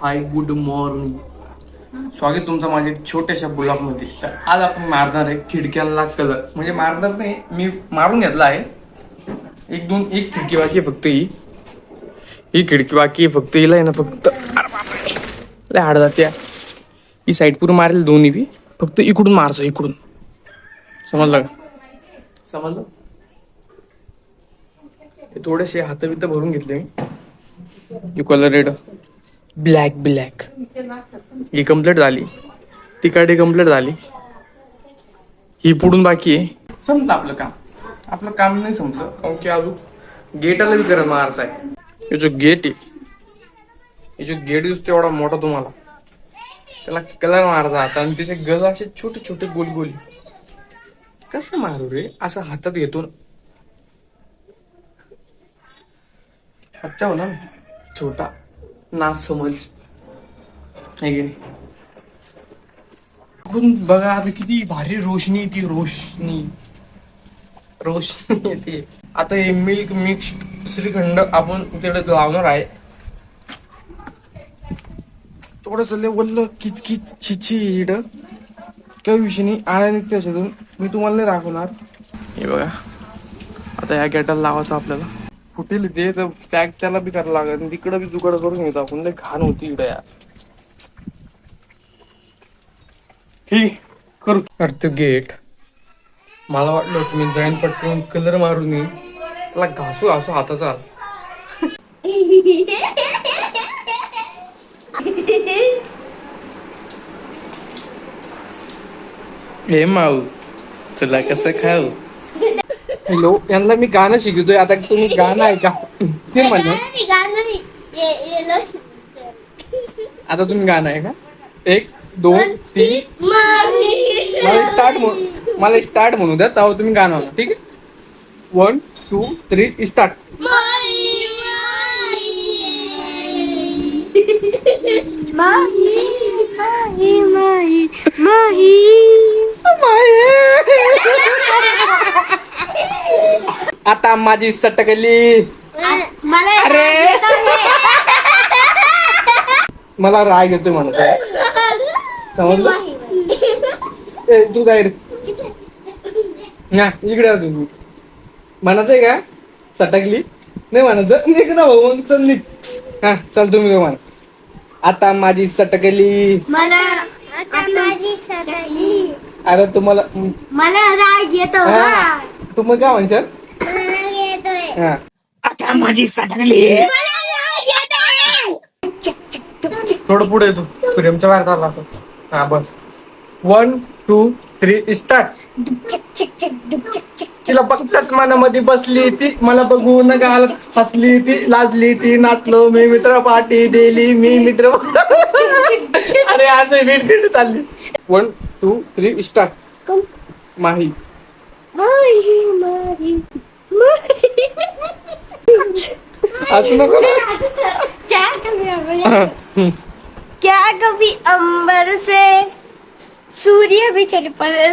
Hi good morning. स्वागत तुमचं माझ्या छोट्याशा ब्लॉगमध्ये. तर आज आपण मारणार आहे खिडक्यांना कलर. म्हणजे मारणार नाही, मी मारून घेतला आहे. एक खिडकी बाकी आहे फक्त. ही खिडकी बाकी आहे फक्त. हिला आहे ना फक्त लय हाड जाते. ही साईड पूर्ण मारेल दोन्ही बी. फक्त इकडून मारचं, इकडून. समजलं का? समजलं. हे थोडेसे हात बित भरून घेतले मी. Colour red black black. ही कंप्लीट झाली. ती काडी कंप्लीट झाली. ही पुढून बाकी आहे. संपलं आपलं काम. आपलं काम नाही संपलं, कारण की अजून गेटाला बी करत मारायचं आहे. हे जो गेट आहे, हे जो गेट दिसतो एवढा मोठा तुम्हाला, त्याला कलर मारायचा आता. आणि त्याचे गज असे छोटे छोटे गोल गोल. कसं मारू रे? असं हातात घेतो अच्छा हो ना, छोटा नाच समज आहे की नाही. बघा आता किती भारी रोशनी येते. रोशनी येते. आता हे मिल्क मिक्स्ड श्रीखंड आपण तिकडे लावणार आहे. थोडस वल्ल किचकिच छिची इड काही विषय नाही. आळ्या निघते त्याच्यातून. मी तुम्हाला नाही दाखवणार. हे बघा आता या गेटाला लावायचं आपल्याला. फुटेल ते तर पॅक त्याला बी करायला लागत. तिकडं बी जुगाड करून घेतो आपण. लय घाण होती इकडे यार. ठीक करू. तो गेट मला वाटलं होतं मी जाईन पटकन कलर मारून येईन. त्याला घासू हाताचा. हे माऊ तुला कसं खाऊ. हॅलो, यांना मी गाणं शिकवतोय. आता तुम्ही गाणं ऐका. ते म्हणत आता तुम्ही गाणं आहे का? 1 2 3 मला स्टार्ट म्हणू द्या, तेव्हा तुम्ही गाणं म्हणा. ठीक आहे. 1 2 3 स्टार्ट. आता माझी सटकली. अरे मला राग येतोय म्हणत आहे. समजलं? तू काय इकडे तुम्ही म्हणायचंय का? सटकली नाही म्हणायचं. निघ ना भाऊ, मग चल निघ. हा चल तुम्ही म्हणा. आता माझी सटकली. अरे तुम्हाला मला राग येतो. तुम्ही काय म्हणशाल? हा आता माझी सटकली. थोडं पुढे येतो. फ्रेमच्या बाहेर चालला असं. हा बस. 1 2 3 स्टार्ट. तिला बघताच मनामध्ये बसली ती. मला बघून गालत हसली ती. लाजली ती. नाचलो मी मित्र पार्टी दिली मी मित्र. अरे आज भेट चालली. 1 2 3 स्टार्ट. माही असं नको ना. क्या कभी अंबर से सूर्य भी चल पड़े.